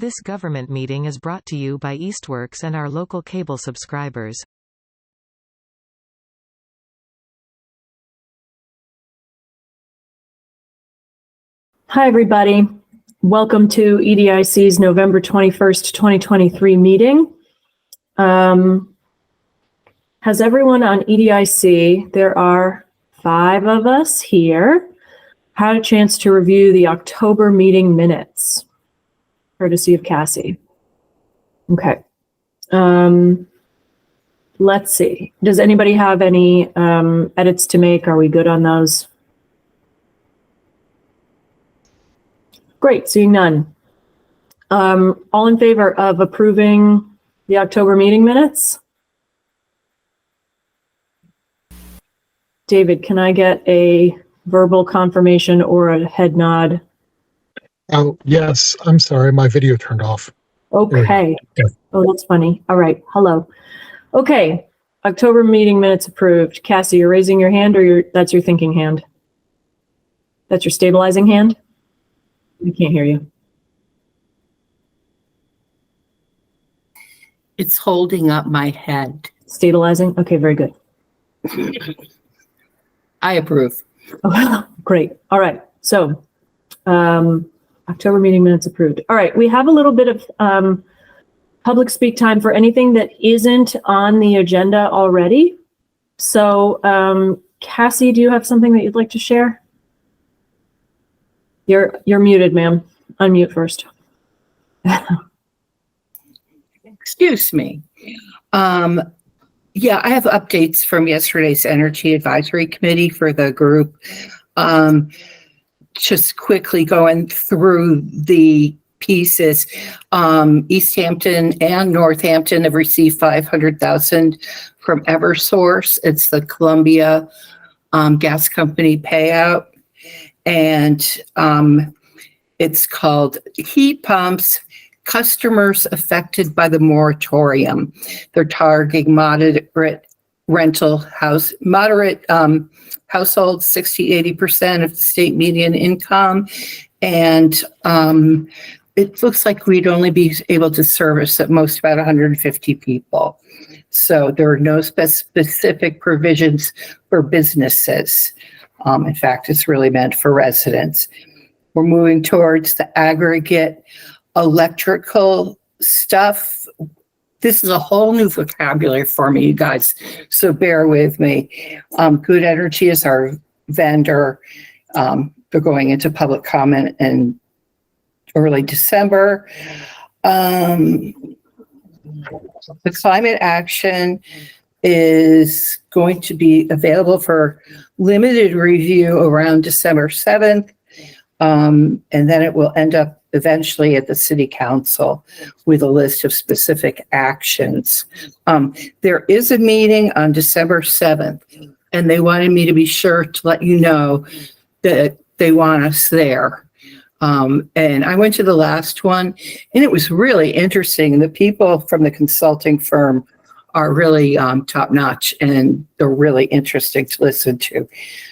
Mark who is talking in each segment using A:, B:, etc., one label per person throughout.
A: This government meeting is brought to you by Eastworks and our local cable subscribers.
B: Hi, everybody. Welcome to EDIC's November 21st, 2023 meeting. Has everyone on EDIC, there are 5 of us here, had a chance to review the October meeting minutes, courtesy of Cassie? Okay. Let's see. Does anybody have any edits to make? Are we good on those? Great, seeing none. All in favor of approving the October meeting minutes? David, can I get a verbal confirmation or a head nod?
C: Oh, yes. I'm sorry. My video turned off.
B: Okay.
C: Yeah.
B: Oh, that's funny. All right. Hello. Okay. October meeting minutes approved. Cassie, you're raising your hand or that's your thinking hand? That's your stabilizing hand? We can't hear you.
D: It's holding up my head.
B: Stabilizing? Okay, very good.
D: I approve.
B: Oh, great. All right. So, October meeting minutes approved. All right. We have a little bit of public speak time for anything that isn't on the agenda already. So, Cassie, do you have something that you'd like to share? You're muted, ma'am. Unmute first.
D: Excuse me. Yeah, I have updates from yesterday's Energy Advisory Committee for the group. Just quickly going through the pieces. Easthampton and Northampton have received $500,000 from Eversource. It's the Columbia Gas Company payout. And it's called Heat Pumps, Customers Affected by the Moratorium. They're targeting moderate households, 60-80% of the state median income. And it looks like we'd only be able to service at most about 150 people. So there are no specific provisions for businesses. In fact, it's really meant for residents. We're moving towards the aggregate electrical stuff. This is a whole new vocabulary for me, you guys, so bear with me. Good Energy is our vendor. They're going into public comment in early December. The climate action is going to be available for limited review around December 7th. And then it will end up eventually at the city council with a list of specific actions. There is a meeting on December 7th, and they wanted me to be sure to let you know that they want us there. And I went to the last one, and it was really interesting. The people from the consulting firm are really top notch, and they're really interesting to listen to.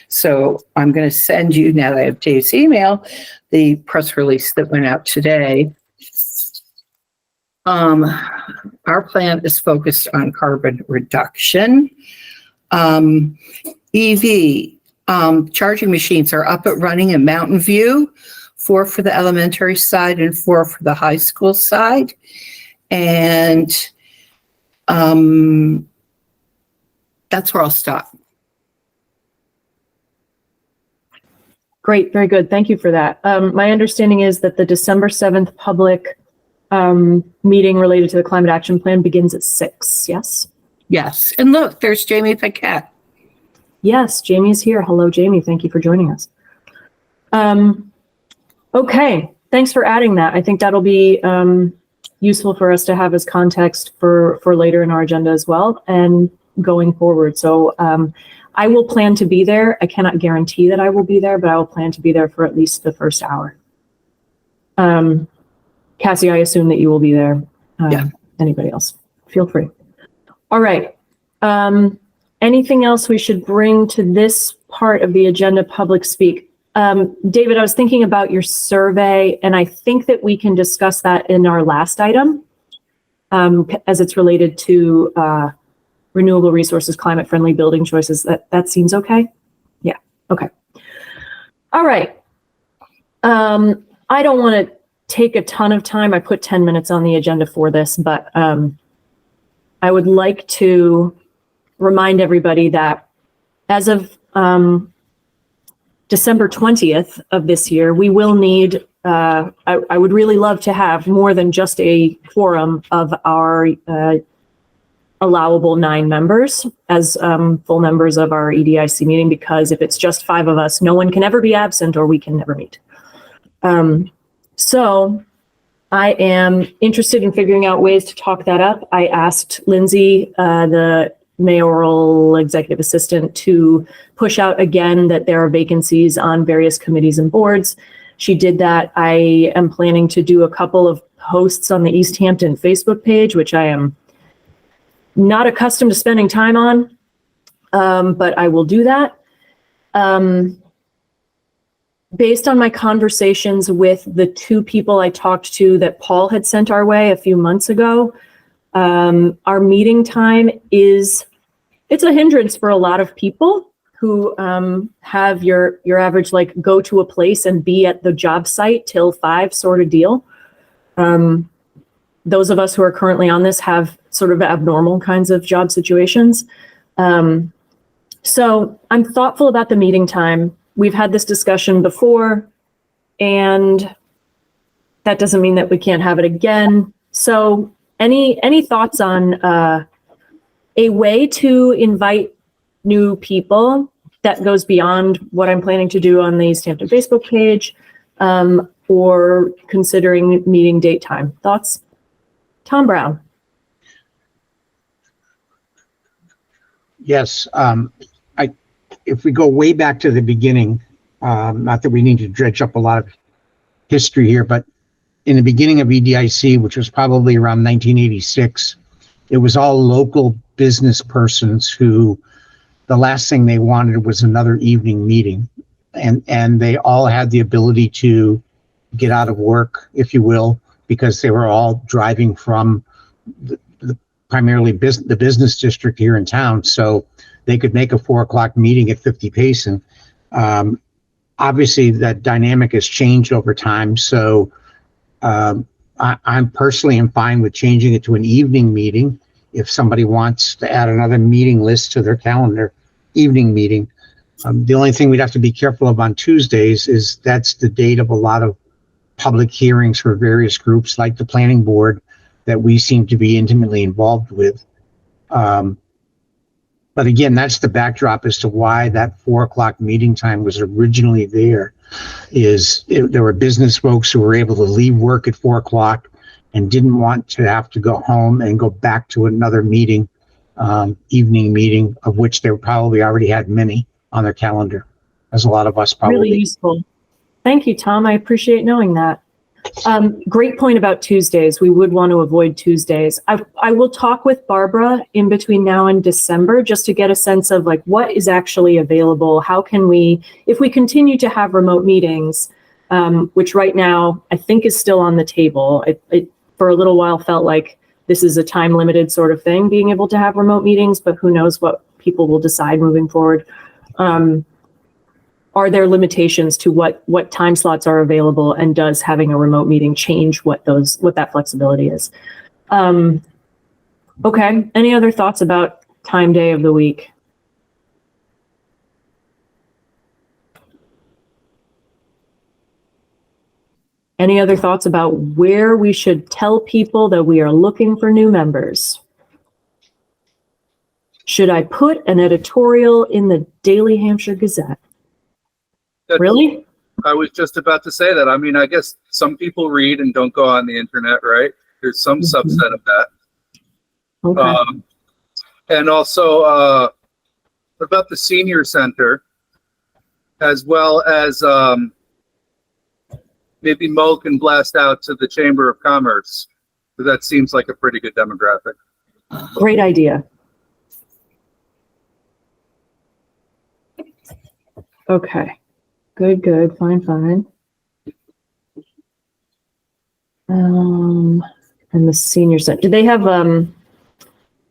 D: So I'm going to send you, now that I have Dave's email, the press release that went out today. Our plan is focused on carbon reduction. EV charging machines are up and running in Mountain View, 4 for the elementary side and 4 for the high school side. And that's where I'll stop.
B: Great, very good. Thank you for that. My understanding is that the December 7th public meeting related to the climate action plan begins at 6, yes?
D: Yes. And look, there's Jamie Paquette.
B: Yes, Jamie is here. Hello, Jamie. Thank you for joining us. Okay, thanks for adding that. I think that'll be useful for us to have as context for later in our agenda as well and going forward. So I will plan to be there. I cannot guarantee that I will be there, but I will plan to be there for at least the first hour. Cassie, I assume that you will be there.
D: Yeah.
B: Anybody else? Feel free. All right. Anything else we should bring to this part of the agenda public speak? David, I was thinking about your survey, and I think that we can discuss that in our last item, as it's related to renewable resources, climate-friendly building choices. That seems okay? Yeah, okay. All right. I don't want to take a ton of time. I put 10 minutes on the agenda for this, but I would like to remind everybody that as of December 20th of this year, we will need, I would really love to have more than just a quorum of our allowable 9 members as full members of our EDIC meeting, because if it's just 5 of us, no one can ever be absent or we can never meet. So I am interested in figuring out ways to talk that up. I asked Lindsay, the mayoral executive assistant, to push out again that there are vacancies on various committees and boards. She did that. I am planning to do a couple of posts on the Easthampton Facebook page, which I am not accustomed to spending time on, but I will do that. Based on my conversations with the 2 people I talked to that Paul had sent our way a few months ago, our meeting time it's a hindrance for a lot of people who have your average, like, go to a place and be at the job site till 5 sort of deal. Those of us who are currently on this have sort of abnormal kinds of job situations. So I'm thoughtful about the meeting time. We've had this discussion before, and that doesn't mean that we can't have it again. So any thoughts on a way to invite new people that goes beyond what I'm planning to do on the Easthampton Facebook page, or considering meeting date time? Thoughts? Tom Brown.
E: Yes. If we go way back to the beginning, not that we need to dredge up a lot of history here, but in the beginning of EDIC, which was probably around 1986, it was all local business persons who the last thing they wanted was another evening meeting. And they all had the ability to get out of work, if you will, because they were all driving from primarily the business district here in town. So they could make a 4 o'clock meeting at 50 Payson. Obviously, that dynamic has changed over time. So I'm personally fine with changing it to an evening meeting. If somebody wants to add another meeting list to their calendar, evening meeting. The only thing we'd have to be careful of on Tuesdays is that's the date of a lot of public hearings for various groups like the planning board that we seem to be intimately involved with. But again, that's the backdrop as to why that 4 o'clock meeting time was originally there. There were business folks who were able to leave work at 4 o'clock and didn't want to have to go home and go back to another meeting, evening meeting, of which they probably already had many on their calendar, as a lot of us probably.
B: Really useful. Thank you, Tom. I appreciate knowing that. Great point about Tuesdays. We would want to avoid Tuesdays. I will talk with Barbara in between now and December just to get a sense of, like, what is actually available. How can we, if we continue to have remote meetings, which right now I think is still on the table. It for a little while felt like this is a time limited sort of thing, being able to have remote meetings, but who knows what people will decide moving forward. Are there limitations to what time slots are available, and does having a remote meeting change what that flexibility is? Okay. Any other thoughts about time day of the week? Any other thoughts about where we should tell people that we are looking for new members? Should I put an editorial in the Daily Hampshire Gazette? Really?
F: I was just about to say that. I mean, I guess some people read and don't go on the internet, right? There's some subset of that.
B: Okay.
F: And also, what about the senior center, as well as maybe Mo can blast out to the Chamber of Commerce, because that seems like a pretty good demographic.
B: Great idea. Okay. Good, good, fine, fine. And the senior center, do they have,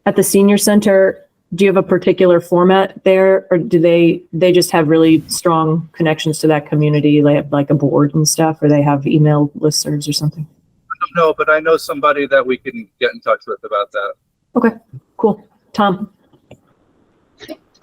B: at the senior center, do you have a particular format there? Or do they just have really strong connections to that community? They have like a board and stuff, or they have email listservs or something?
F: I don't know, but I know somebody that we can get in touch with about that.
B: Okay, cool. Tom?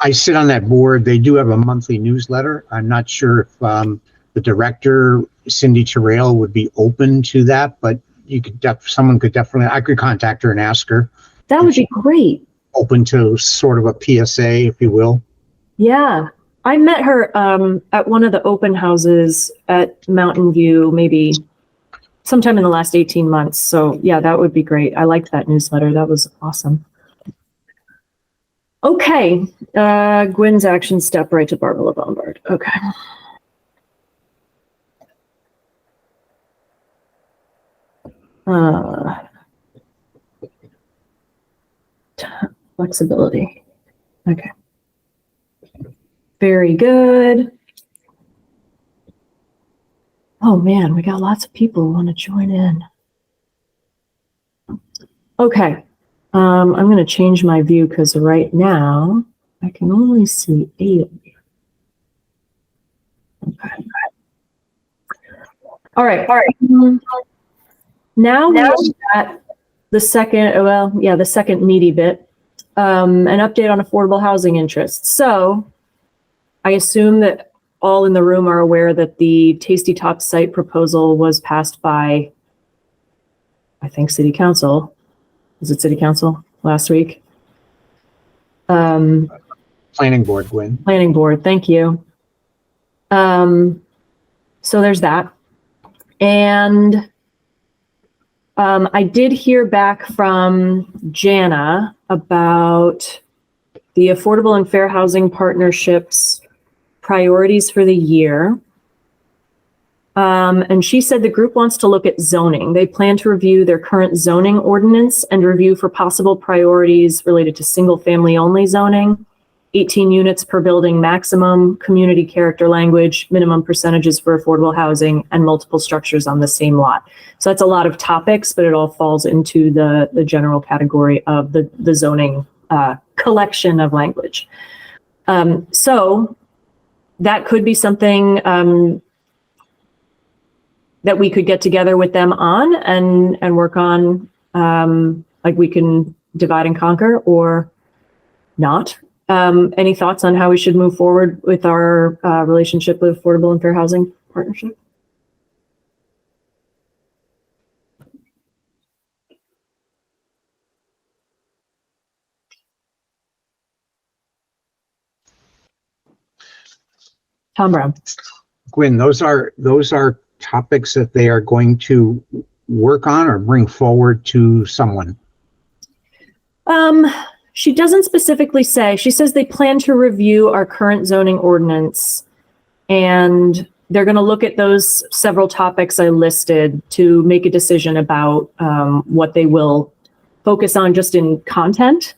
E: I sit on that board. They do have a monthly newsletter. I'm not sure if the director, Cindy Terrell, would be open to that, but you could someone could definitely, I could contact her and ask her.
B: That would be great.
E: Open to sort of a PSA, if you will.
B: Yeah. I met her at one of the open houses at Mountain View, maybe sometime in the last 18 months. So yeah, that would be great. I liked that newsletter. That was awesome. Okay. Gwen's action step right to Barbara Bombard. Okay. Flexibility. Okay. Very good. Oh man, we got lots of people who want to join in. Okay. I'm going to change my view because right now I can only see 8 of you. Okay. All right. Now we're at the second, the second meaty bit, an update on affordable housing interests. So I assume that all in the room are aware that the Tasty Top site proposal was passed by, I think, City Council. Was it City Council last week?
E: Planning board, Gwen.
B: Planning board, thank you. So there's that. And I did hear back from Jana about the Affordable and Fair Housing Partnership's priorities for the year. And she said the group wants to look at zoning. They plan to review their current zoning ordinance and review for possible priorities related to single family only zoning, 18 units per building maximum, community character language, minimum percentages for affordable housing, and multiple structures on the same lot. So that's a lot of topics, but it all falls into the general category of the zoning collection of language. So that could be something that we could get together with them on and work on, like we can divide and conquer or not. Any thoughts on how we should move forward with our relationship with Affordable and Fair Housing Partnership? Tom Brown.
E: Gwen, those are topics that they are going to work on or bring forward to someone.
B: She doesn't specifically say. She says they plan to review our current zoning ordinance, and they're going to look at those several topics I listed to make a decision about what they will focus on just in content.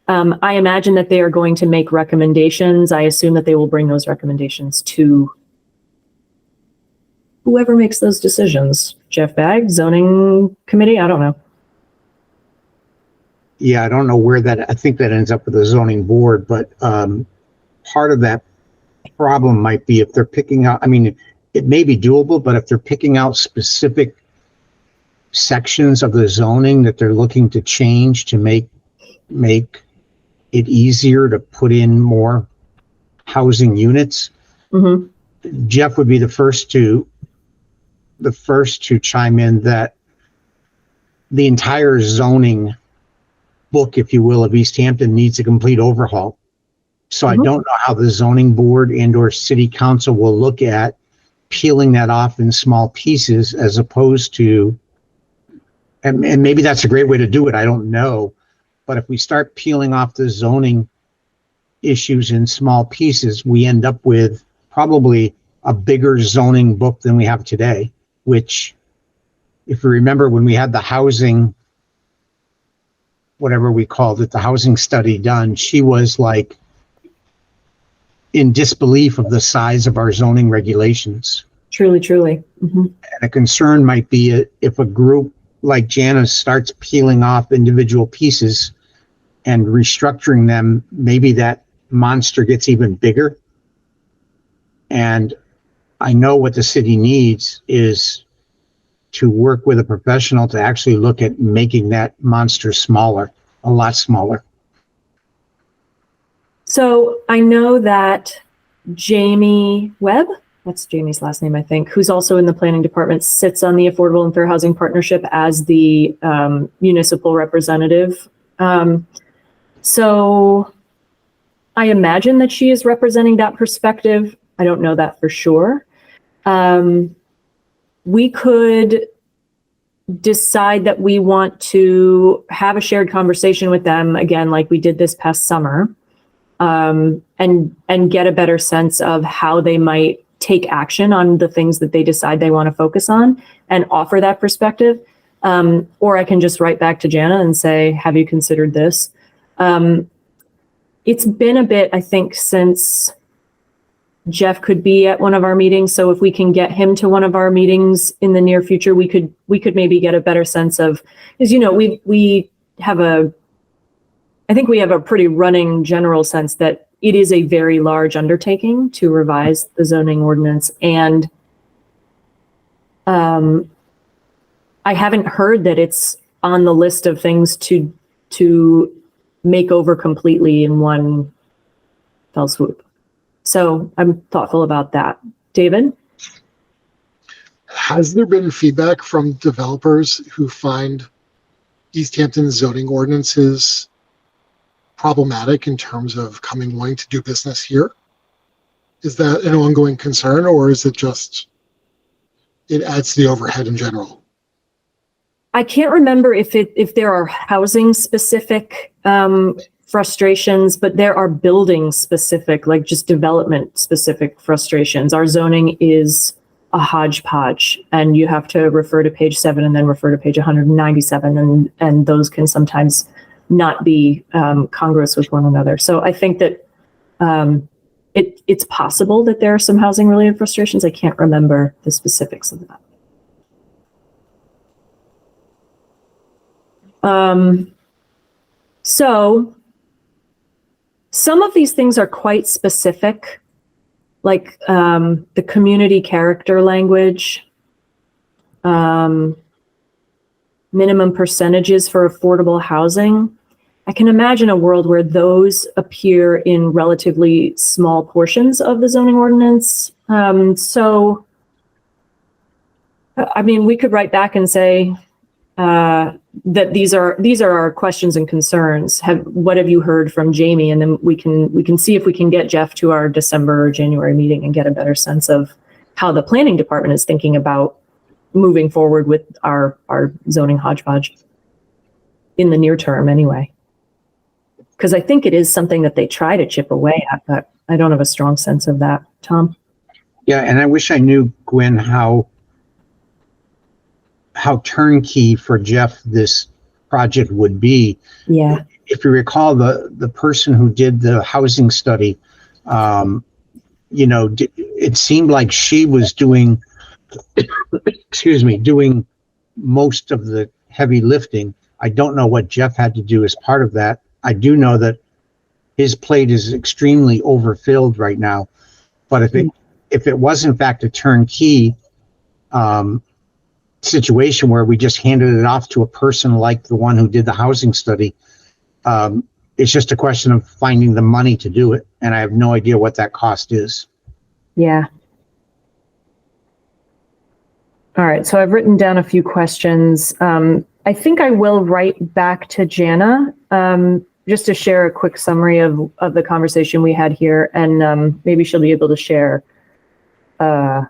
B: I imagine that they are going to make recommendations. I assume that they will bring those recommendations to whoever makes those decisions. Jeff Bagg, zoning committee, I don't know.
E: Yeah, I don't know where I think that ends up with the zoning board, but part of that problem might be if they're picking out, I mean, it may be doable, but if they're picking out specific sections of the zoning that they're looking to change to make it easier to put in more housing units, Jeff would be the first to chime in that the entire zoning book, if you will, of Easthampton needs a complete overhaul. So I don't know how the zoning board and or city council will look at peeling that off in small pieces as opposed to, and maybe that's a great way to do it, I don't know. But if we start peeling off the zoning issues in small pieces, we end up with probably a bigger zoning book than we have today, which, if you remember when we had the housing, whatever we called it, the housing study done, she was like, in disbelief of the size of our zoning regulations.
B: Truly, truly. Mhm.
E: And a concern might be if a group like Jana's starts peeling off individual pieces and restructuring them, maybe that monster gets even bigger. And I know what the city needs is to work with a professional to actually look at making that monster smaller, a lot smaller.
B: So I know that Jamie Webb, that's Jamie's last name, I think, who's also in the planning department, sits on the Affordable and Fair Housing Partnership as the municipal representative. So I imagine that she is representing that perspective. I don't know that for sure. We could decide that we want to have a shared conversation with them again, like we did this past summer, and get a better sense of how they might take action on the things that they decide they want to focus on and offer that perspective. Or I can just write back to Jana and say, have you considered this? It's been a bit, I think, since Jeff could be at one of our meetings. So if we can get him to one of our meetings in the near future, we could maybe get a better sense of, because, we have I think we have a pretty running general sense that it is a very large undertaking to revise the zoning ordinance. And I haven't heard that it's on the list of things to make over completely in one fell swoop. So I'm thoughtful about that. David?
C: Has there been feedback from developers who find Easthampton's zoning ordinances problematic in terms of wanting to do business here? Is that an ongoing concern, or is it just it adds to the overhead in general?
B: I can't remember if there are housing specific frustrations, but there are building specific, like just development specific frustrations. Our zoning is a hodgepodge, and you have to refer to page 7 and then refer to page 197, and those can sometimes not be congruous with one another. So I think that it's possible that there are some housing related frustrations. I can't remember the specifics of that. So some of these things are quite specific, like the community character language, minimum percentages for affordable housing. I can imagine a world where those appear in relatively small portions of the zoning ordinance. So, I mean, we could write back and say, that these are our questions and concerns. What have you heard from Jamie? And then we can see if we can get Jeff to our December or January meeting and get a better sense of how the planning department is thinking about moving forward with our zoning hodgepodge in the near term anyway. Because I think it is something that they try to chip away at, but I don't have a strong sense of that. Tom?
E: Yeah, and I wish I knew, Gwen, how turnkey for Jeff this project would be.
B: Yeah.
E: If you recall, the person who did the housing study, it seemed like she was doing most of the heavy lifting. I don't know what Jeff had to do as part of that. I do know that his plate is extremely overfilled right now. But if it was in fact a turnkey situation where we just handed it off to a person like the one who did the housing study, it's just a question of finding the money to do it. And I have no idea what that cost is.
B: Yeah. All right. So I've written down a few questions. I think I will write back to Jana just to share a quick summary of the conversation we had here. And maybe she'll be able to share a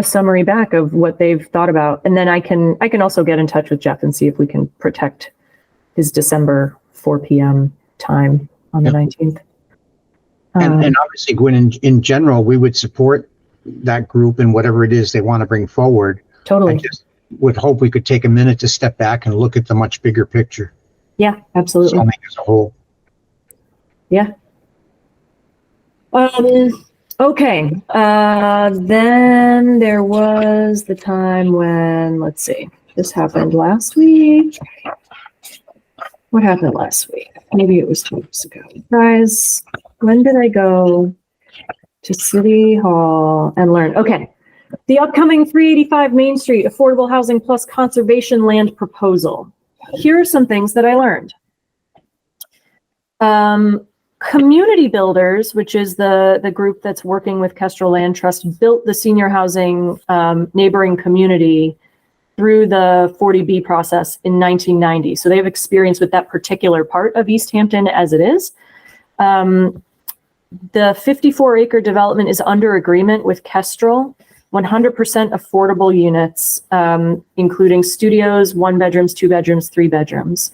B: summary back of what they've thought about. And then I can also get in touch with Jeff and see if we can protect his December 4 p.m. time on the 19th.
E: And obviously, Gwen, in general, we would support that group and whatever it is they want to bring forward.
B: Totally.
E: I just would hope we could take a minute to step back and look at the much bigger picture.
B: Yeah, absolutely.
E: Zoning as a whole.
B: Yeah. Okay. Then there was the time when, let's see, this happened last week. What happened last week? Maybe it was 2 weeks ago. Guys, when did I go to City Hall and learn? Okay. The upcoming 385 Main Street Affordable Housing Plus Conservation Land Proposal. Here are some things that I learned. Community Builders, which is the group that's working with Kestrel Land Trust, built the senior housing neighboring community through the 40B process in 1990. So they have experience with that particular part of Easthampton as it is. The 54-acre development is under agreement with Kestrel, 100% affordable units, including studios, 1 bedrooms, 2 bedrooms, 3 bedrooms.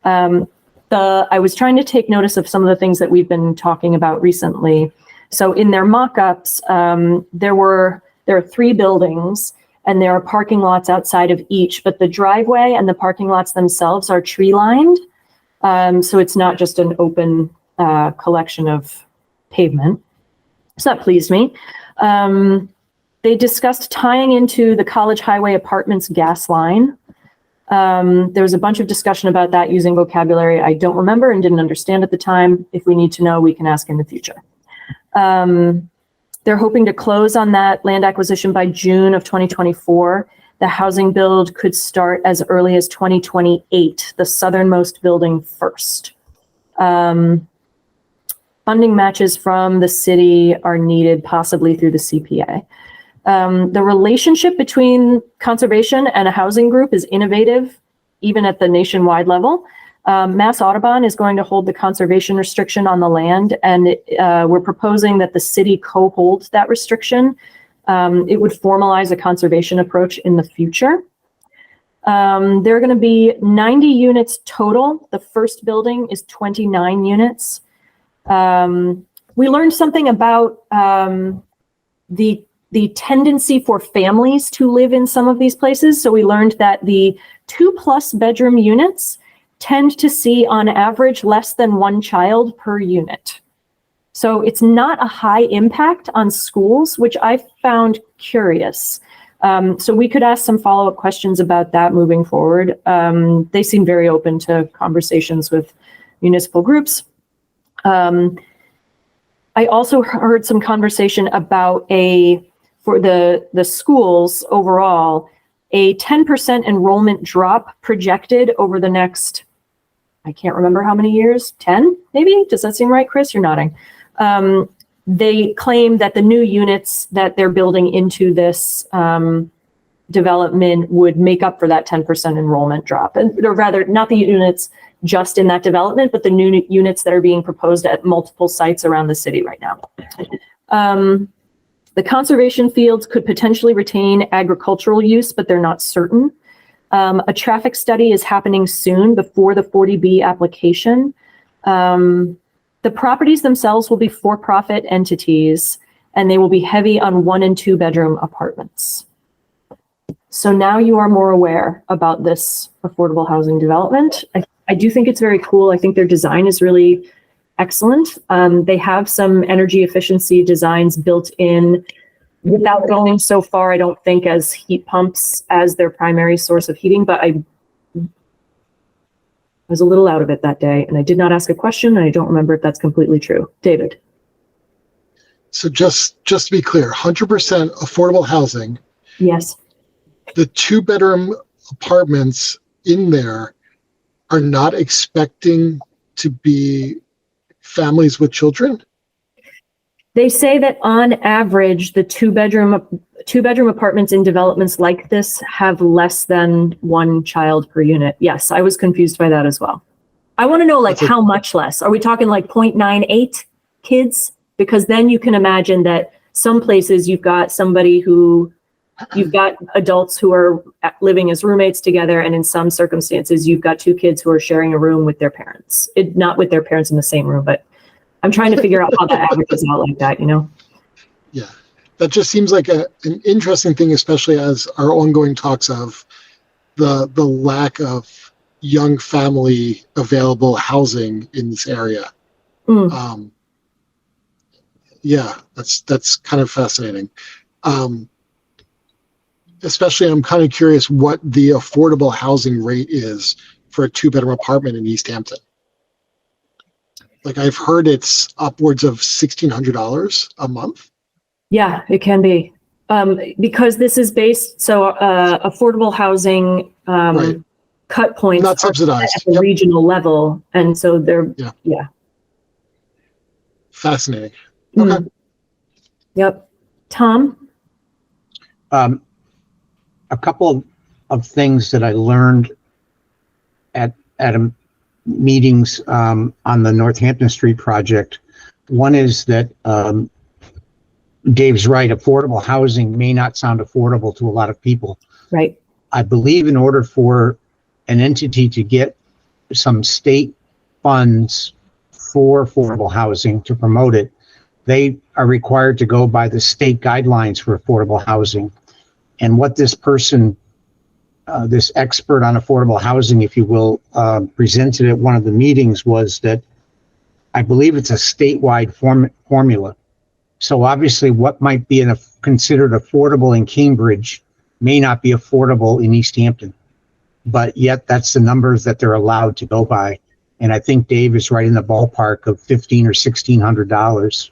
B: I was trying to take notice of some of the things that we've been talking about recently. So in their mock-ups, there are 3 buildings and there are parking lots outside of each, but the driveway and the parking lots themselves are tree lined. So it's not just an open collection of pavement. So that pleased me. They discussed tying into the College Highway Apartments gas line. There was a bunch of discussion about that using vocabulary I don't remember and didn't understand at the time. If we need to know, we can ask in the future. They're hoping to close on that land acquisition by June of 2024. The housing build could start as early as 2028, the southernmost building first. Funding matches from the city are needed, possibly through the CPA. The relationship between conservation and a housing group is innovative, even at the nationwide level. Mass Audubon is going to hold the conservation restriction on the land, and we're proposing that the city co-hold that restriction. It would formalize a conservation approach in the future. There are going to be 90 units total. The first building is 29 units. We learned something about the tendency for families to live in some of these places. So we learned that the 2+ bedroom units tend to see on average less than 1 child per unit. So it's not a high impact on schools, which I found curious. So we could ask some follow-up questions about that moving forward. They seem very open to conversations with municipal groups. I also heard some conversation about for the schools overall, a 10% enrollment drop projected over the next, I can't remember how many years, 10 maybe? Does that seem right, Chris? You're nodding. They claim that the new units that they're building into this development would make up for that 10% enrollment drop. Or rather, not the units just in that development, but the new units that are being proposed at multiple sites around the city right now. The conservation fields could potentially retain agricultural use, but they're not certain. A traffic study is happening soon before the 40B application. The properties themselves will be for-profit entities, and they will be heavy on 1 and 2 bedroom apartments. So now you are more aware about this affordable housing development. I do think it's very cool. I think their design is really excellent. They have some energy efficiency designs built in without going so far, I don't think, as heat pumps as their primary source of heating, but I was a little out of it that day and I did not ask a question and I don't remember if that's completely true. David.
C: So just to be clear, 100% affordable housing.
B: Yes.
C: The 2-bedroom apartments in there are not expecting to be families with children?
B: They say that on average, the 2-bedroom apartments in developments like this have less than 1 child per unit. Yes, I was confused by that as well. I want to know how much less. Are we talking like 0.98 kids? Because then you can imagine that some places you've got adults who are living as roommates together, and in some circumstances, you've got 2 kids who are sharing a room with their parents. Not with their parents in the same room, but I'm trying to figure out how that averages out like that,
C: Yeah, that just seems like an interesting thing, especially as our ongoing talks of the lack of young family available housing in this area. Yeah, that's kind of fascinating. Especially, I'm kind of curious what the affordable housing rate is for a 2-bedroom apartment in Easthampton. Like, I've heard it's upwards of $1,600 a month.
B: Yeah, it can be. Because this is based, so affordable housing
C: Right.
B: cut points
C: Not
B: are
C: subsidized.
B: at the
C: Yep.
B: regional level. And so they're,
C: Yeah. Fascinating.
B: Mm.
C: Okay.
B: Yep. Tom?
E: A couple of things that I learned at meetings on the Northampton Street project. One is that Dave's right, affordable housing may not sound affordable to a lot of people.
B: Right.
E: I believe in order for an entity to get some state funds for affordable housing to promote it, they are required to go by the state guidelines for affordable housing. And what this person, this expert on affordable housing, if you will, presented at one of the meetings was that I believe it's a statewide formula. So obviously what might be considered affordable in Cambridge may not be affordable in Easthampton, but yet that's the numbers that they're allowed to go by. And I think Dave is right in the ballpark of $1,500 or $1,600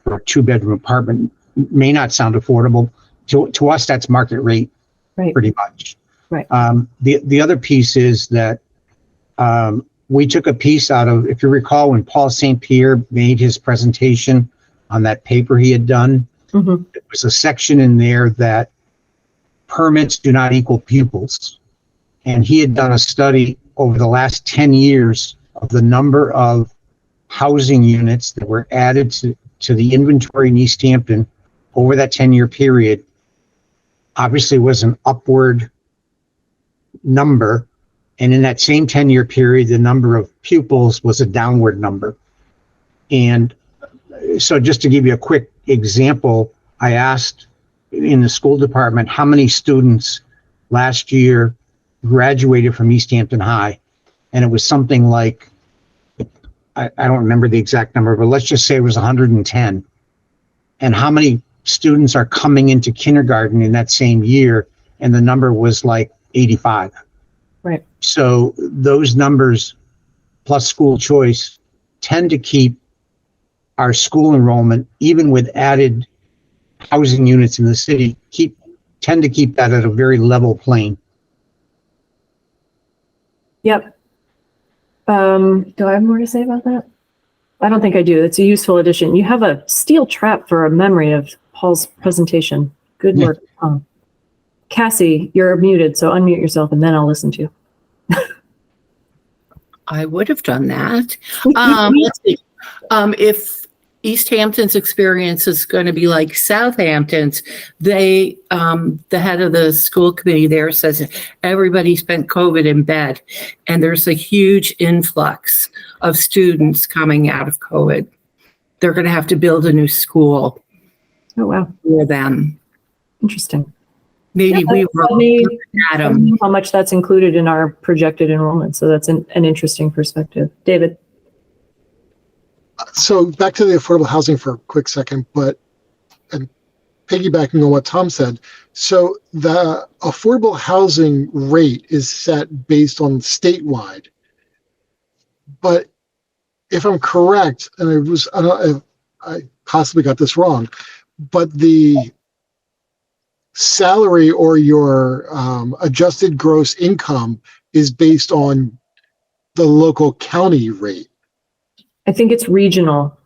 E: for a 2-bedroom apartment. May not sound affordable. To us, that's market rate,
B: Right.
E: pretty much.
B: Right.
E: The other piece is that we took a piece out of, if you recall, when Paul St. Pierre made his presentation on that paper he had done,
B: Mm-hmm.
E: there was a section in there that permits do not equal pupils. And he had done a study over the last 10 years of the number of housing units that were added to the inventory in Easthampton over that 10-year period. Obviously was an upward number. And in that same 10-year period, the number of pupils was a downward number. And so just to give you a quick example, I asked in the school department how many students last year graduated from Easthampton High. And it was something like, I don't remember the exact number, but let's just say it was 110. And how many students are coming into kindergarten in that same year? And the number was like 85.
B: Right.
E: So those numbers plus school choice tend to keep our school enrollment, even with added housing units in the city, tend to keep that at a very level plane.
B: Yep. Do I have more to say about that? I don't think I do. It's a useful addition. You have a steel trap for a memory of Paul's presentation. Good work, Tom. Cassie, you're muted, so unmute yourself and then I'll listen to you.
D: I would have done that. Let's see. If Easthampton's experience is going to be like Southampton's, the head of the school committee there says everybody spent COVID in bed, and there's a huge influx of students coming out of COVID. They're going to have to build a new school
B: Oh, wow.
D: for them.
B: Interesting.
D: Maybe we were
B: I don't know how much that's included in our projected enrollment. So that's an interesting perspective. David.
C: So back to the affordable housing for a quick second, and piggybacking on what Tom said. So the affordable housing rate is set based on statewide. But if I'm correct, and I don't know if I possibly got this wrong, but the salary or your adjusted gross income is based on the local county rate.
B: I think it's regional.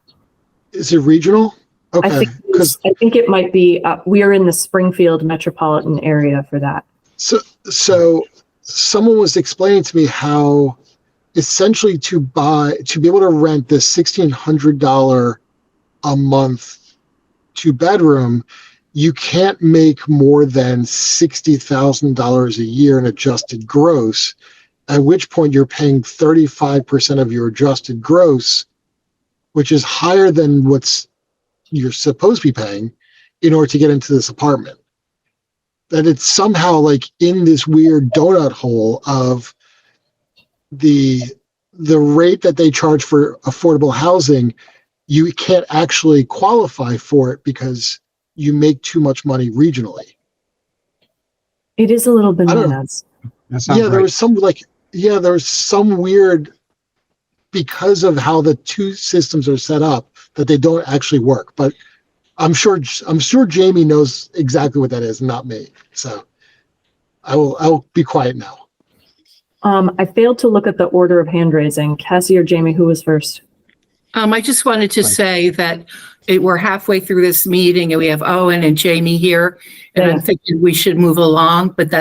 C: Is it regional? Okay.
B: I think it might be, we are in the Springfield metropolitan area for that.
C: So someone was explaining to me how essentially to be able to rent this $1,600 a month 2-bedroom, you can't make more than $60,000 a year in adjusted gross, at which point you're paying 35% of your adjusted gross, which is higher than what's you're supposed to be paying in order to get into this apartment. That it's somehow like in this weird donut hole of the rate that they charge for affordable housing you can't actually qualify for it because you make too much money regionally.
B: It is a little
C: don't know.
B: bananas.
E: That sounds
C: Yeah, there
E: right.
C: was there was some weird, because of how the two systems are set up, that they don't actually work. But I'm sure Jamie knows exactly what that is, not me. So I'll be quiet now.
B: I failed to look at the order of hand raising. Cassie or Jamie, who was first?
D: I just wanted to say that we're halfway through this meeting and we have Owen and Jamie here. And
B: Yeah.
D: I'm thinking we should move along, but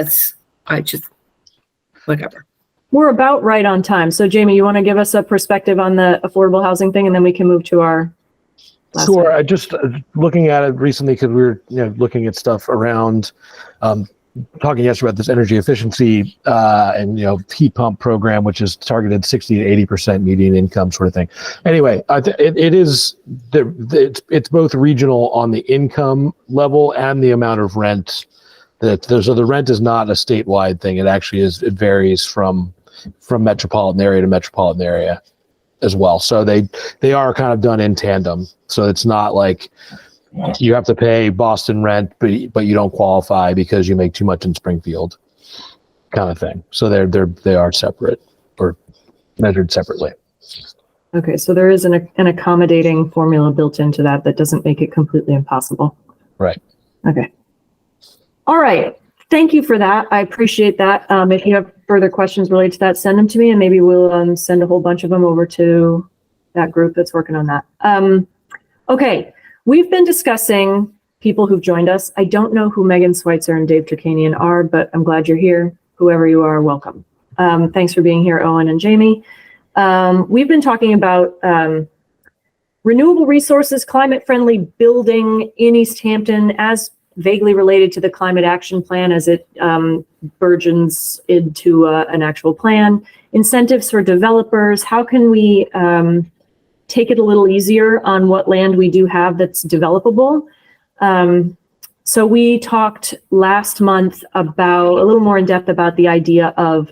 D: whatever.
B: We're about right on time. So Jamie, you want to give us a perspective on the affordable housing thing, and then we can move to our last
G: Sure.
B: item.
G: I just looking at it recently because we were looking at stuff around talking yesterday about this energy efficiency and heat pump program, which is targeted 60 to 80% median income sort of thing. Anyway, it's both regional on the income level and the amount of rent so the rent is not a statewide thing. It actually is. It varies from metropolitan area to metropolitan area as well. So they are kind of done in tandem. So it's not like you have to pay Boston rent, but you don't qualify because you make too much in Springfield, kind of thing. So they are separate or measured separately.
B: Okay, so there is an accommodating formula built into that doesn't make it completely impossible.
G: Right.
B: Okay. All right. Thank you for that. I appreciate that. If you have further questions related to that, send them to me, and maybe we'll send a whole bunch of them over to that group that's working on that. Okay. We've been discussing people who've joined us. I don't know who Megan Schweitzer and Dave Turkanian are, but I'm glad you're here. Whoever you are, welcome. Thanks for being here, Owen and Jamie. We've been talking about renewable resources, climate-friendly building in Easthampton as vaguely related to the climate action plan as it burgeons into an actual plan. Incentives for developers. How can we take it a little easier on what land we do have that's developable? So we talked last month about a little more in depth about the idea of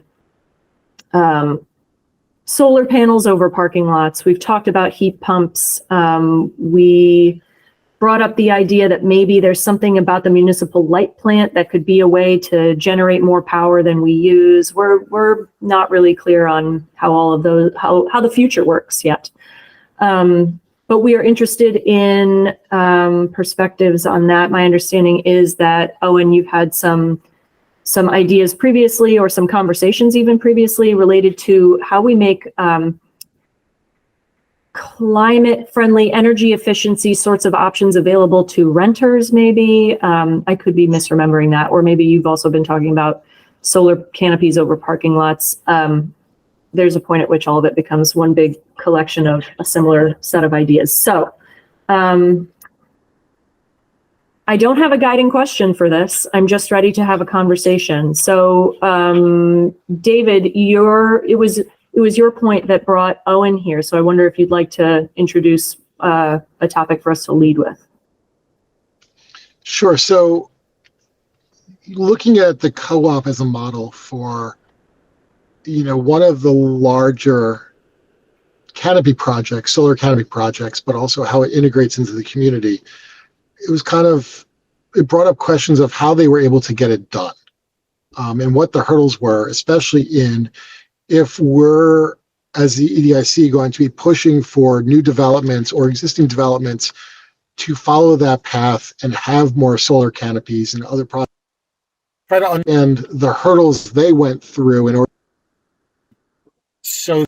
B: solar panels over parking lots. We've talked about heat pumps. We brought up the idea that maybe there's something about the municipal light plant that could be a way to generate more power than we use. We're not really clear on how all of those, how the future works yet. But we are interested in perspectives on that. My understanding is that, Owen, you've had some ideas previously, or some conversations even previously, related to how we make climate-friendly energy efficiency sorts of options available to renters, maybe. I could be misremembering that. Or maybe you've also been talking about solar canopies over parking lots. There's a point at which all of it becomes one big collection of a similar set of ideas. So I don't have a guiding question for this. I'm just ready to have a conversation. So David, it was your point that brought Owen here. So I wonder if you'd like to introduce a topic for us to lead with.
C: Sure. So looking at the co-op as a model for, one of the larger canopy projects, solar canopy projects, but also how it integrates into the community, it brought up questions of how they were able to get it done, and what the hurdles were, especially if we're, as the EDIC, going to be pushing for new developments or existing developments to follow that path and have more solar canopies and other projects, try to understand the hurdles they went through in order so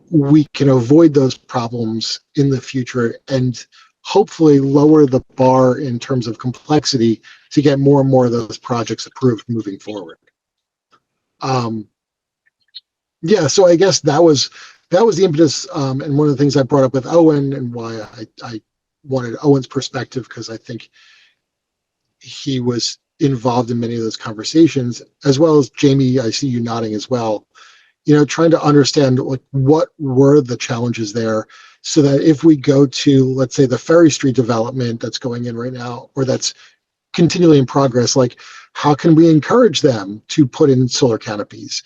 C: we can avoid those problems in the future and hopefully lower the bar in terms of complexity to get more and more of those projects approved moving forward. So I guess that was the impetus, and one of the things I brought up with Owen, and why I wanted Owen's perspective, because I think he was involved in many of those conversations, as well as Jamie. I see you nodding as well. Trying to understand what were the challenges there, so that if we go to, let's say, the Ferry Street development that's going in right now, or that's continually in progress, how can we encourage them to put in solar canopies?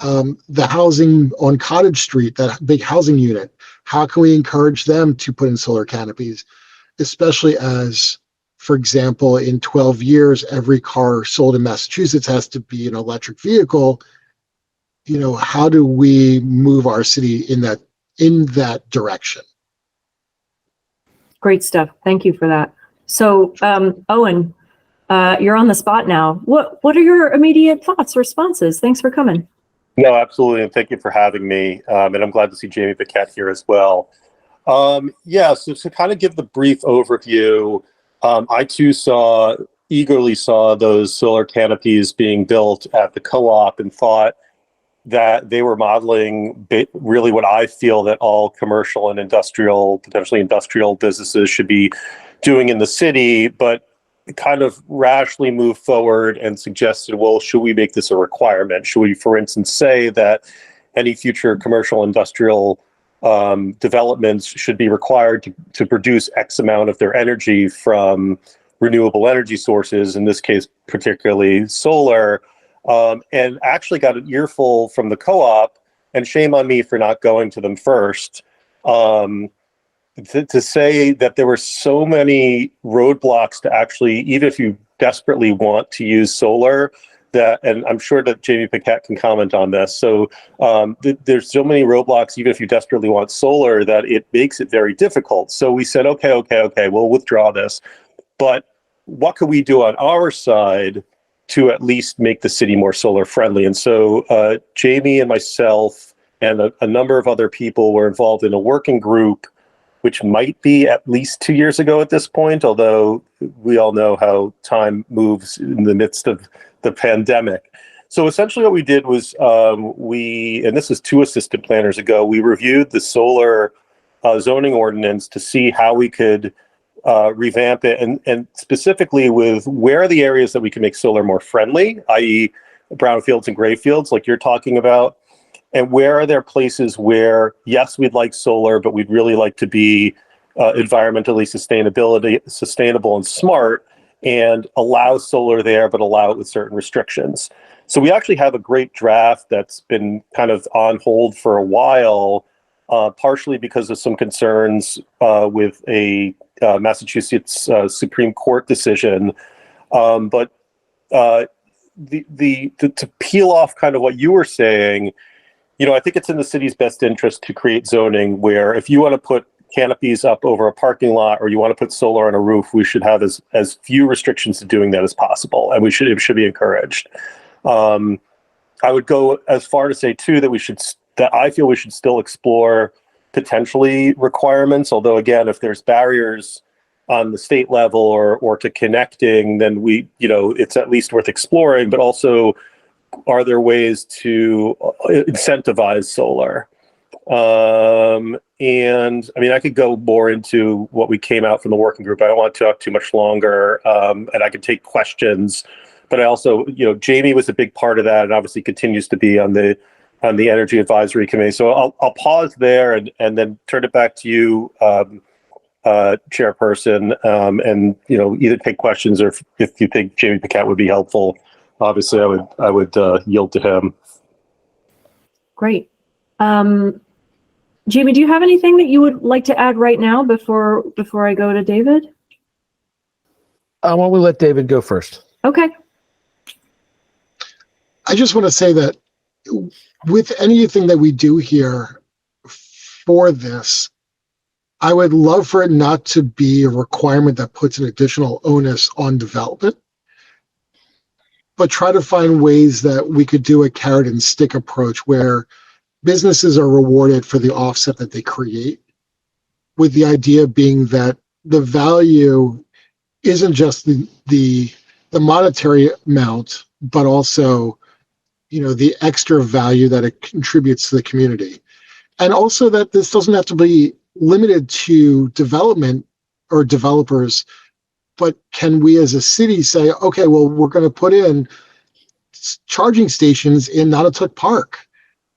C: The housing on Cottage Street, that big housing unit, how can we encourage them to put in solar canopies, especially as, for example, in 12 years, every car sold in Massachusetts has to be an electric vehicle. How do we move our city in that direction?
B: Great stuff. Thank you for that. So, Owen, you're on the spot now. What are your immediate thoughts, responses? Thanks for coming.
H: No, absolutely. And thank you for having me. And I'm glad to see Jamie Paquette here as well. So to kind of give the brief overview, I too eagerly saw those solar canopies being built at the co-op and thought that they were modeling really what I feel that all commercial and potentially industrial businesses should be doing in the city, but kind of rashly moved forward and suggested, well, should we make this a requirement? Should we, for instance, say that any future commercial industrial developments should be required to produce X amount of their energy from renewable energy sources, in this case, particularly solar, and actually got an earful from the co-op, and shame on me for not going to them first, to say that there were so many roadblocks to actually, even if you desperately want to use solar, and I'm sure that Jamie Paquette can comment on this. So there's so many roadblocks, even if you desperately want solar, that it makes it very difficult. So we said, okay, we'll withdraw this. But what could we do on our side to at least make the city more solar friendly? And so Jamie and myself and a number of other people were involved in a working group, which might be at least 2 years ago at this point, although we all know how time moves in the midst of the pandemic. So essentially what we did was and this is 2 assistant planners ago, we reviewed the solar zoning ordinance to see how we could revamp it, and specifically with where are the areas that we can make solar more friendly, i.e. brownfields and gray fields like you're talking about, and where are there places where, yes, we'd like solar, but we'd really like to be environmentally sustainable and smart, and allow solar there, but allow it with certain restrictions. So we actually have a great draft that's been kind of on hold for a while, partially because of some concerns with a Massachusetts Supreme Court decision. But to peel off kind of what you were saying, I think it's in the city's best interest to create zoning where if you want to put canopies up over a parking lot or you want to put solar on a roof, we should have as few restrictions to doing that as possible, and it should be encouraged. I would go as far to say too that I feel we should still explore potentially requirements, although again, if there's barriers on the state level or to connecting, then it's at least worth exploring. But also, are there ways to incentivize solar? And I mean, I could go more into what we came out from the working group. I don't want to talk too much longer, and I could take questions. But I also, Jamie was a big part of that, and obviously continues to be on the Energy Advisory Committee. So I'll pause there and then turn it back to you, Chairperson, and either take questions or if you think Jamie Paquette would be helpful. Obviously, I would yield to him.
B: Great. Jamie, do you have anything that you would like to add right now before I go to David?
G: Why don't we let David go first?
B: Okay.
C: I just want to say that with anything that we do here for this, I would love for it not to be a requirement that puts an additional onus on development, but try to find ways that we could do a carrot and stick approach where businesses are rewarded for the offset that they create, with the idea being that the value isn't just the monetary amount, but also, the extra value that it contributes to the community. And also that this doesn't have to be limited to development or developers, but can we as a city say, okay, well, we're going to put in charging stations in Nonotuck Park,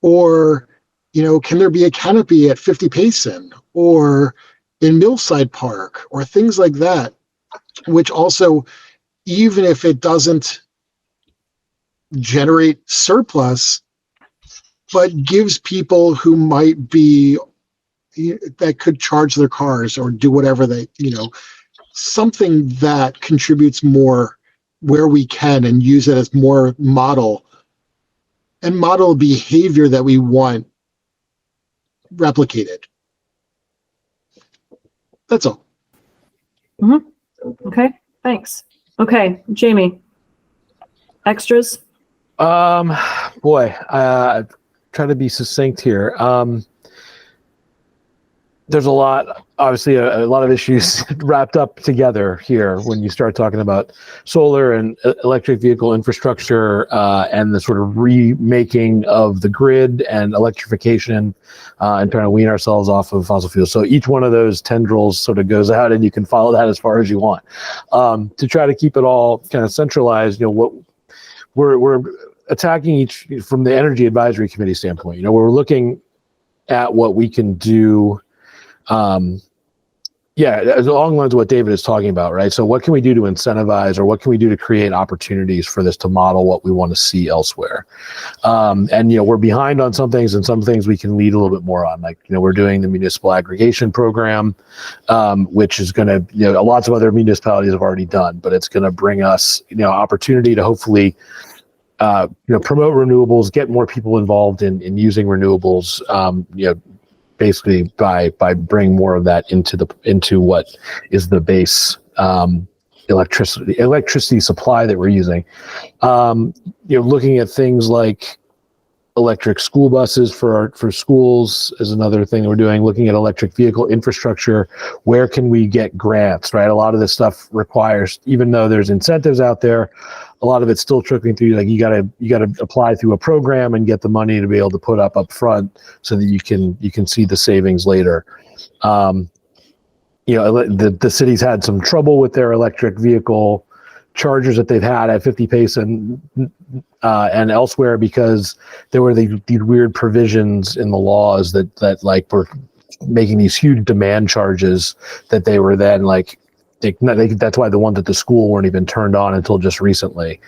C: or, can there be a canopy at 50 Payson or in Millside Park or things like that, which also, even if it doesn't generate surplus, but gives people who might be that could charge their cars or do whatever they, something that contributes more where we can and use it as more model behavior that we want replicated. That's all.
B: Okay, thanks. Okay, Jamie. Extras?
G: Boy, try to be succinct here. There's a lot, obviously, a lot of issues wrapped up together here when you start talking about solar and electric vehicle infrastructure and the sort of remaking of the grid and electrification and trying to wean ourselves off of fossil fuels. So each one of those tendrils sort of goes out, and you can follow that as far as you want. To try to keep it all kind of centralized, what we're attacking each from the Energy Advisory Committee standpoint. We're looking at what we can do. Along the lines of what David is talking about, right? So what can we do to incentivize, or what can we do to create opportunities for this to model what we want to see elsewhere? We're behind on some things, and some things we can lead a little bit more on. Like, we're doing the municipal aggregation program, which is going to, lots of other municipalities have already done, but it's going to bring us, opportunity to hopefully promote renewables, get more people involved in using renewables, basically by bringing more of that into what is the base electricity supply that we're using. Looking at things like electric school buses for schools is another thing that we're doing. Looking at electric vehicle infrastructure, where can we get grants, right? A lot of this stuff requires, even though there's incentives out there, a lot of it's still trickling through. Like you gotta apply through a program and get the money to be able to put up front so that you can see the savings later. The city's had some trouble with their electric vehicle chargers that they've had at 50 Pace and elsewhere, because there were these weird provisions in the laws that like were making these huge demand charges that they were then like, that's why the ones at the school weren't even turned on until just recently,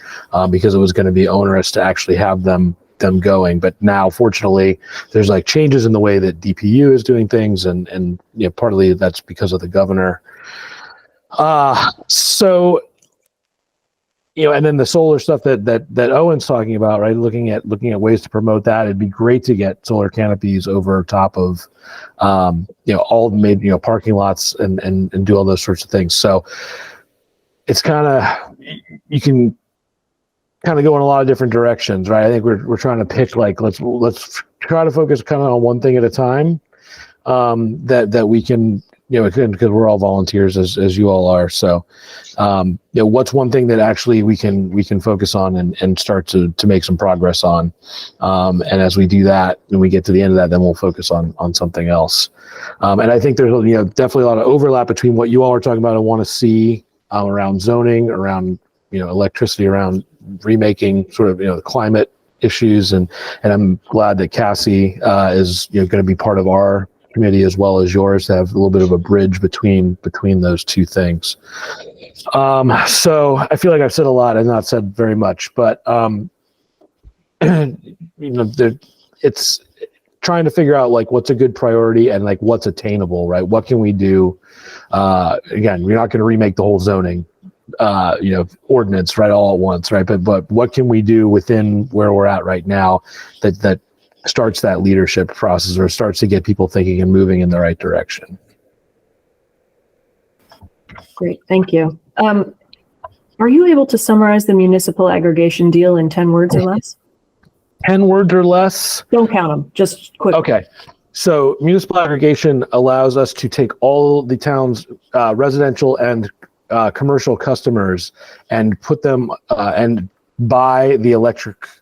G: because it was going to be onerous to actually have them going. But now, fortunately, there's like changes in the way that DPU is doing things, and partly that's because of the governor. And then the solar stuff that Owen's talking about, right? Looking at ways to promote that. It'd be great to get solar canopies over top of, all the parking lots and do all those sorts of things. So it's you can kind of go in a lot of different directions, right? I think we're trying to pick let's try to focus kind of on one thing at a time, that we can, because we're all volunteers as you all are. So, what's one thing that actually we can focus on and start to make some progress on. And as we do that, when we get to the end of that, then we'll focus on something else. And I think there's, definitely a lot of overlap between what you all are talking about and want to see around zoning, around, electricity, around remaking sort of, the climate issues. And I'm glad that Cassie is, going to be part of our committee as well as yours, to have a little bit of a bridge between those two things. So I feel like I've said a lot and not said very much, but it's trying to figure out like what's a good priority and like what's attainable, right? What can we do? Again, we're not going to remake the whole zoning ordinance right all at once, right? But what can we do within where we're at right now that starts that leadership process, or starts to get people thinking and moving in the right direction?
B: Great, thank you. Are you able to summarize the municipal aggregation deal in 10 words or less?
G: 10 words or less?
B: Don't count them, just quick.
G: Okay. So municipal aggregation allows us to take all the town's residential and commercial customers and put them and buy the electricity,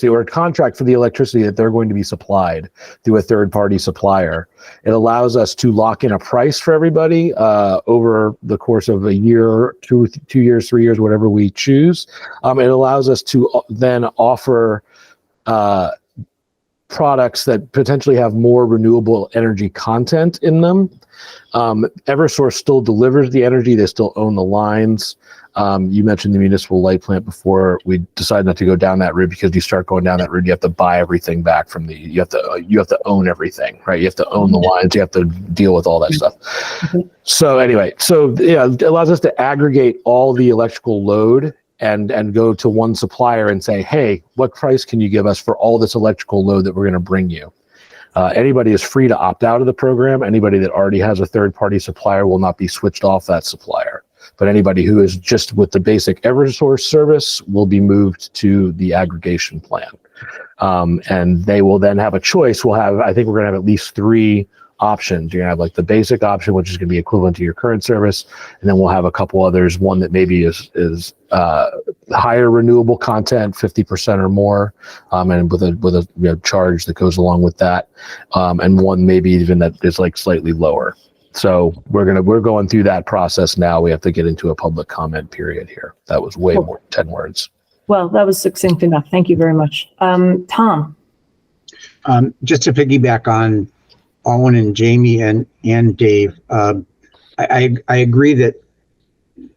G: or contract for the electricity that they're going to be supplied through a third-party supplier. It allows us to lock in a price for everybody over the course of a year, 2 years, 3 years, whatever we choose. It allows us to then offer products that potentially have more renewable energy content in them. Eversource still delivers the energy. They still own the lines. You mentioned the municipal light plant before. We decided not to go down that route because you start going down that route, you have to buy everything back from you have to own everything, right? You have to own the lines. You have to deal with all that stuff. So anyway, it allows us to aggregate all the electrical load and go to one supplier and say, hey, what price can you give us for all this electrical load that we're going to bring you? Anybody is free to opt out of the program. Anybody that already has a third-party supplier will not be switched off that supplier. But anybody who is just with the basic Eversource service will be moved to the aggregation plan. And they will then have a choice. I think we're going to have at least 3 options. You're going to have like the basic option, which is going to be equivalent to your current service. And then we'll have a couple others, one that maybe is higher renewable content, 50% or more, and with a charge that goes along with that. And one maybe even that is like slightly lower. So we're going through that process now. We have to get into a public comment period here. That was way more than 10 words.
B: Well, that was succinct enough. Thank you very much. Tom.
E: Just to piggyback on Owen and Jamie and Dave, I agree that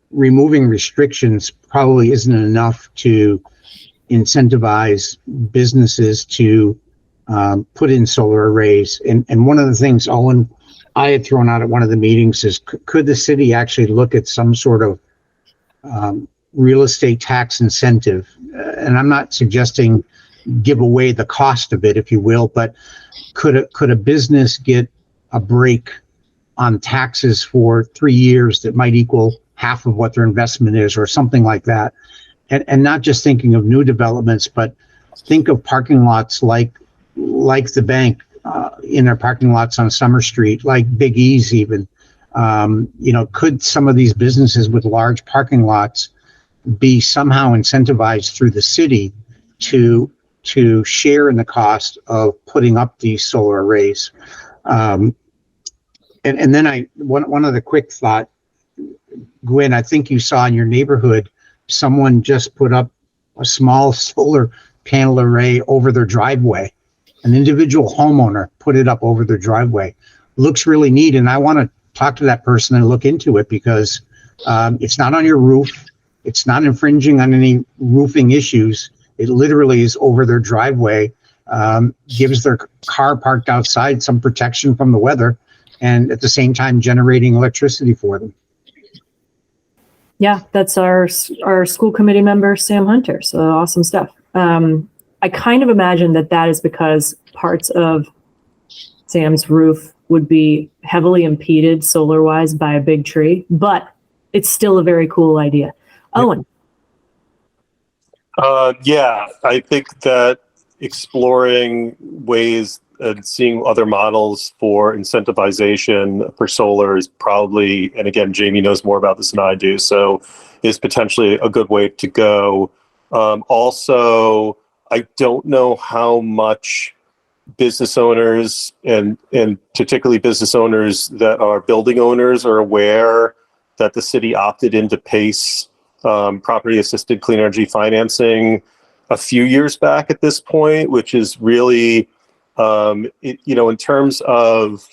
E: removing restrictions probably isn't enough to incentivize businesses to put in solar arrays. And one of the things Owen I had thrown out at one of the meetings is, could the city actually look at some sort of real estate tax incentive? And I'm not suggesting give away the cost of it, if you will, but could a business get a break on taxes for 3 years that might equal half of what their investment is, or something like that? And not just thinking of new developments, but think of parking lots like the bank in their parking lots on Summer Street, like Big E's even. Could some of these businesses with large parking lots be somehow incentivized through the city to share in the cost of putting up these solar arrays? And then one other quick thought, Gwen, I think you saw in your neighborhood, someone just put up a small solar panel array over their driveway. An individual homeowner put it up over their driveway. Looks really neat, and I want to talk to that person and look into it, because it's not on your roof. It's not infringing on any roofing issues. It literally is over their driveway, gives their car parked outside some protection from the weather, and at the same time generating electricity for them.
B: Yeah, that's our school committee member, Sam Hunter. So awesome stuff. I kind of imagine that is because parts of Sam's roof would be heavily impeded solar-wise by a big tree, but it's still a very cool idea. Owen.
H: Yeah, I think that exploring ways and seeing other models for incentivization for solar is probably, and again, Jamie knows more about this than I do, so is potentially a good way to go. Also, I don't know how much business owners and particularly business owners that are building owners are aware that the city opted into PACE, property assisted clean energy financing, a few years back at this point, which is really, in terms of,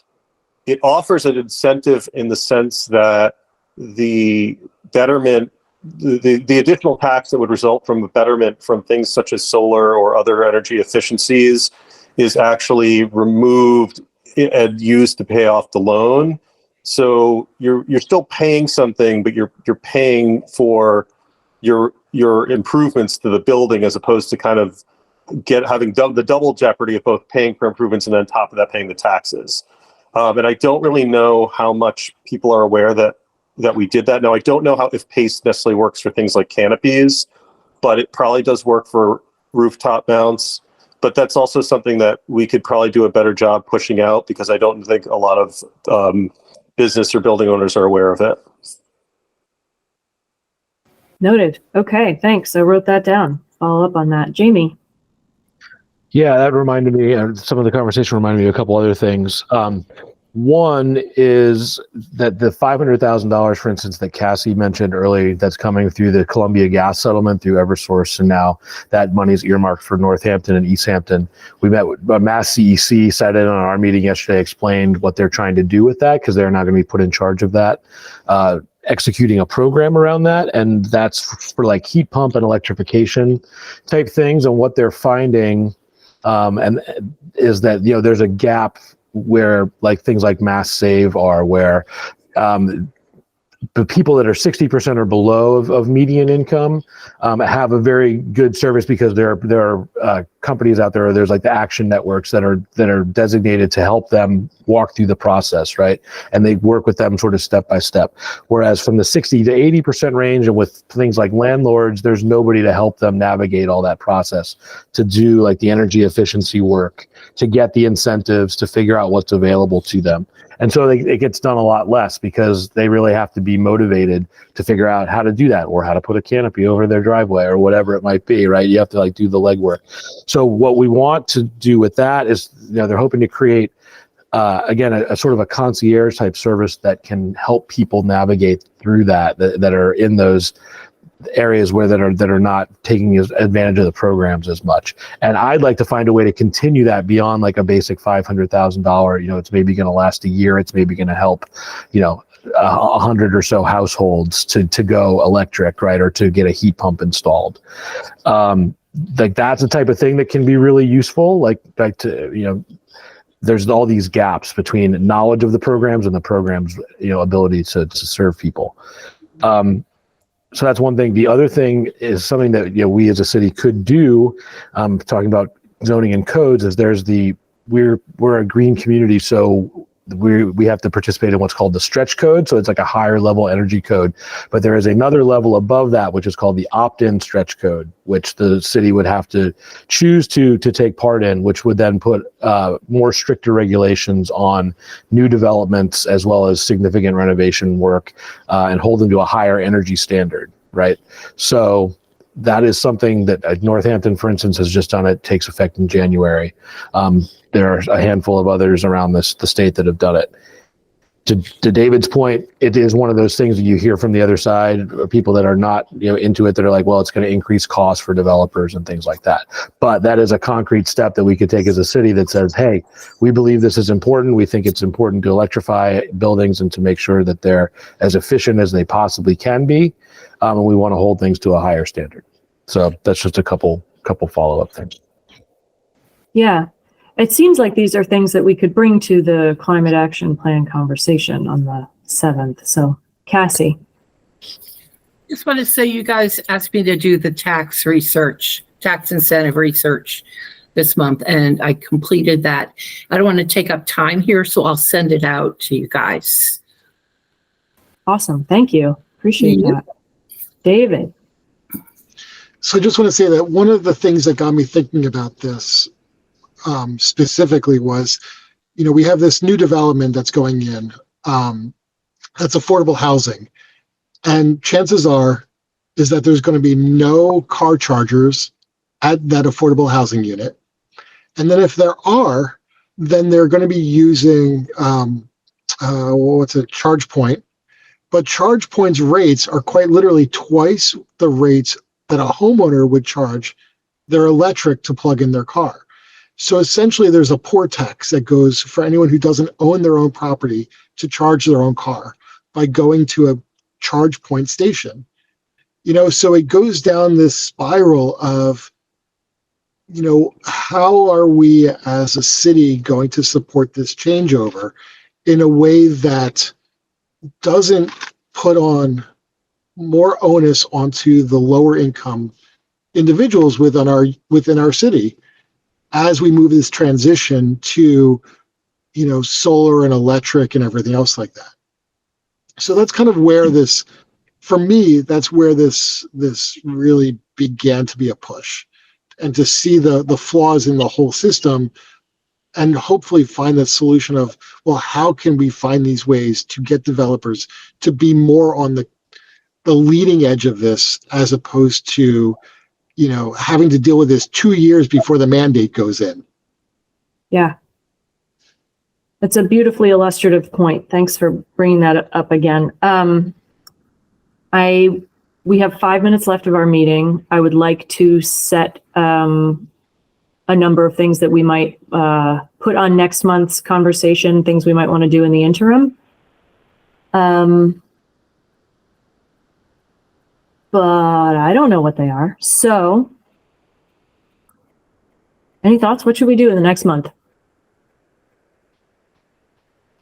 H: it offers an incentive in the sense that the betterment, the additional tax that would result from a betterment from things such as solar or other energy efficiencies is actually removed and used to pay off the loan. So you're still paying something, but you're paying for your improvements to the building, as opposed to kind of having the double jeopardy of both paying for improvements and then on top of that paying the taxes. And I don't really know how much people are aware that we did that. Now, I don't know if PACE necessarily works for things like canopies, but it probably does work for rooftop mounts. But that's also something that we could probably do a better job pushing out, because I don't think a lot of business or building owners are aware of it.
B: Noted. Okay, thanks. I wrote that down. Follow up on that. Jamie.
G: Yeah, that reminded me, some of the conversation reminded me of a couple other things. One is that the $500,000, for instance, that Cassie mentioned earlier, that's coming through the Columbia Gas settlement through Eversource, and now that money is earmarked for Northampton and Easthampton. We met with Mass CEC, sat in on our meeting yesterday, explained what they're trying to do with that, because they're not going to be put in charge of that, executing a program around that, and that's for like heat pump and electrification type things. And what they're finding and is that, you know, there's a gap where like things like Mass Save are, where the people that are 60% or below of median income have a very good service, because there are companies out there, there's like the action networks that are designated to help them walk through the process, right? And they work with them sort of step by step. Whereas from the 60 to 80% range, and with things like landlords, there's nobody to help them navigate all that process, to do like the energy efficiency work, to get the incentives, to figure out what's available to them. And so it gets done a lot less, because they really have to be motivated to figure out how to do that, or how to put a canopy over their driveway, or whatever it might be, right? You have to like do the legwork. So what we want to do with that is, you know, they're hoping to create, again, a sort of a concierge type service that can help people navigate through that are in those areas where that are not taking advantage of the programs as much. And I'd like to find a way to continue that beyond like a basic $500,000. You know, it's maybe going to last a year. It's maybe going to help, you know, 100 or so households to go electric, right? Or to get a heat pump installed. Like that's the type of thing that can be really useful. Like to, you know, there's all these gaps between knowledge of the programs and the programs, you know, ability to serve people. So that's one thing. The other thing is something that, you know, we as a city could do, talking about zoning and codes, is we're a green community, so we have to participate in what's called the stretch code. So it's like a higher level energy code, but there is another level above that, which is called the opt-in stretch code, which the city would have to choose to take part in, which would then put more stricter regulations on new developments, as well as significant renovation work, and hold them to a higher energy standard, right? So that is something that Northampton, for instance, has just done. It takes effect in January. There are a handful of others around the state that have done it. To David's point, it is one of those things that you hear from the other side, people that are not, you know, into it, that are like, well, it's going to increase costs for developers and things like that. But that is a concrete step that we could take as a city that says, hey, we believe this is important. We think it's important to electrify buildings and to make sure that they're as efficient as they possibly can be. And we want to hold things to a higher standard. So that's just a couple follow-up things.
B: Yeah. It seems like these are things that we could bring to the climate action plan conversation on the 7th. So, Cassie.
D: Just want to say, you guys asked me to do the tax incentive research this month, and I completed that. I don't want to take up time here, so I'll send it out to you guys.
B: Awesome. Thank you. Appreciate that. David.
C: So I just want to say that one of the things that got me thinking about this specifically was, you know, we have this new development that's going in, that's affordable housing. And chances are is that there's going to be no car chargers at that affordable housing unit. And then if there are, then they're going to be using, charge point. But charge points rates are quite literally twice the rates that a homeowner would charge their electric to plug in their car. So essentially, there's a poor tax that goes for anyone who doesn't own their own property to charge their own car by going to a charge point station. You know, so it goes down this spiral of, you know, how are we as a city going to support this changeover in a way that doesn't put on more onus onto the lower income individuals within our city, as we move this transition to, you know, solar and electric and everything else like that. So that's kind of where this, for me, that's where this really began to be a push, and to see the flaws in the whole system, and hopefully find the solution of, well, how can we find these ways to get developers to be more on the leading edge of this, as opposed to, you know, having to deal with this 2 years before the mandate goes in.
B: Yeah. It's a beautifully illustrative point. Thanks for bringing that up again. We have 5 minutes left of our meeting. I would like to set a number of things that we might put on next month's conversation, things we might want to do in the interim. But I don't know what they are. So, any thoughts? What should we do in the next month?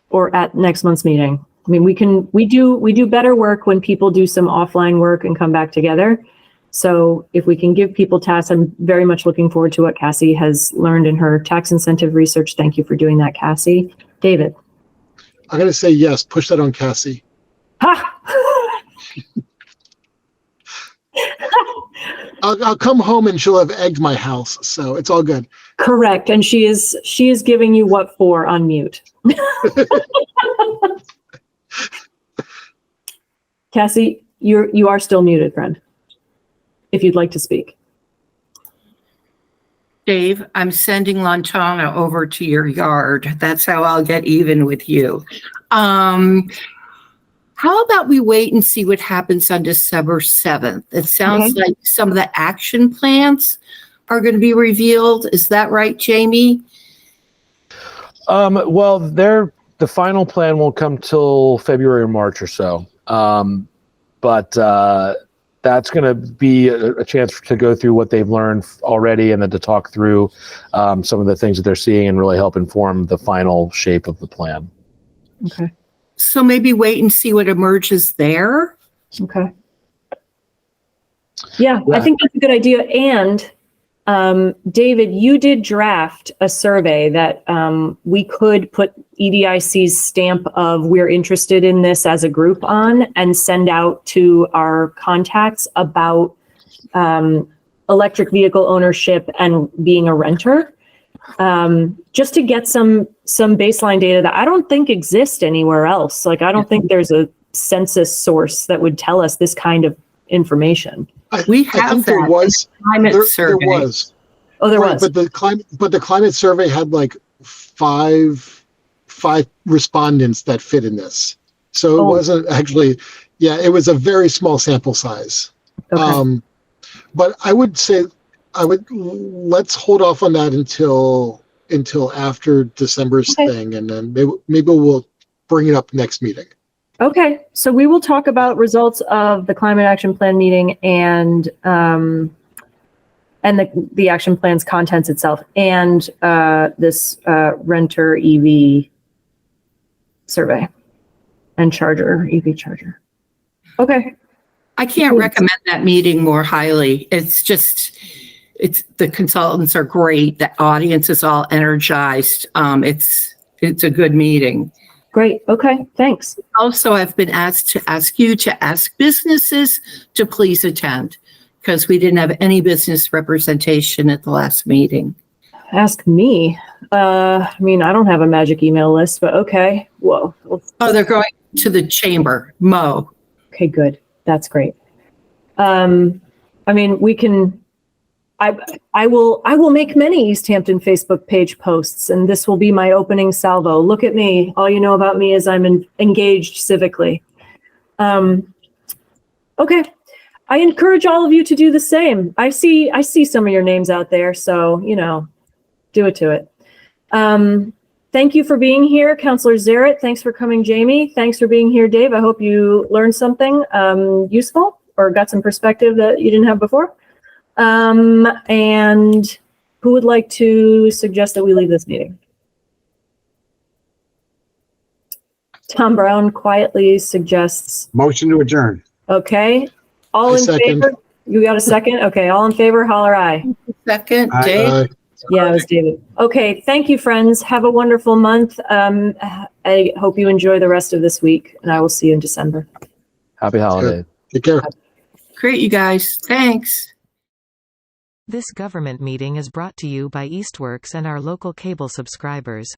B: Or at next month's meeting? I mean, we do better work when people do some offline work and come back together. So if we can give people tasks, I'm very much looking forward to what Cassie has learned in her tax incentive research. Thank you for doing that, Cassie. David.
C: I'm going to say yes. Push that on Cassie.
B: Ha!
C: I'll come home and she'll have egged my house, so it's all good.
B: Correct. And she is giving you what for on mute. Cassie, you are still muted, friend. If you'd like to speak.
D: Dave, I'm sending Lantana over to your yard. That's how I'll get even with you. How about we wait and see what happens on December 7th? It sounds like some of the action plans are going to be revealed. Is that right, Jamie?
G: Well, the final plan won't come till February or March or so. But that's going to be a chance to go through what they've learned already and then to talk through some of the things that they're seeing and really help inform the final shape of the plan.
B: Okay.
D: So maybe wait and see what emerges there.
B: Okay. Yeah, I think that's a good idea. And David, you did draft a survey that we could put EDIC's stamp of we're interested in this as a group on and send out to our contacts about electric vehicle ownership and being a renter. Just to get some baseline data that I don't think exists anywhere else. Like, I don't think there's a census source that would tell us this kind of information.
D: We have
C: I think
D: that.
C: there was.
D: Climate survey.
C: There was.
B: Oh, there
C: Right,
B: was.
C: but the climate survey had like five respondents that fit in this. So it wasn't actually, it was a very small sample size.
B: Okay.
C: But I would say let's hold off on that until after December's thing, and then maybe we'll bring it up next meeting.
B: Okay, so we will talk about results of the climate action plan meeting and the action plan's contents itself and this renter EV survey and EV charger. Okay.
D: I can't recommend that meeting more highly. It's the consultants are great. The audience is all energized. It's a good meeting.
B: Great. Okay. Thanks.
D: Also, I've been asked to ask you to ask businesses to please attend because we didn't have any business representation at the last meeting.
B: Ask me. I mean, I don't have a magic email list, but okay. Whoa.
D: Oh, they're going to the chamber, Mo.
B: Okay, good. That's great. I mean, we can. I will make many Easthampton Facebook page posts, and this will be my opening salvo. Look at me. All you know about me is I'm engaged civically. Okay. I encourage all of you to do the same. I see some of your names out there, so, do it to it. Thank you for being here, Councillor Zaret. Thanks for coming, Jamie. Thanks for being here, Dave. I hope you learned something useful or got some perspective that you didn't have before. And who would like to suggest that we leave this meeting? Tom Brown quietly suggests.
E: Motion to adjourn.
B: Okay. All in favor? You got a second? Okay. All in favor, holler aye.
D: Second, Dave.
B: Yeah, it was David. Okay. Thank you, friends. Have a wonderful month. I hope you enjoy the rest of this week, and I will see you in December.
G: Happy holidays.
C: Take care.
D: Great, you guys. Thanks.
A: This government meeting is brought to you by Eastworks and our local cable subscribers.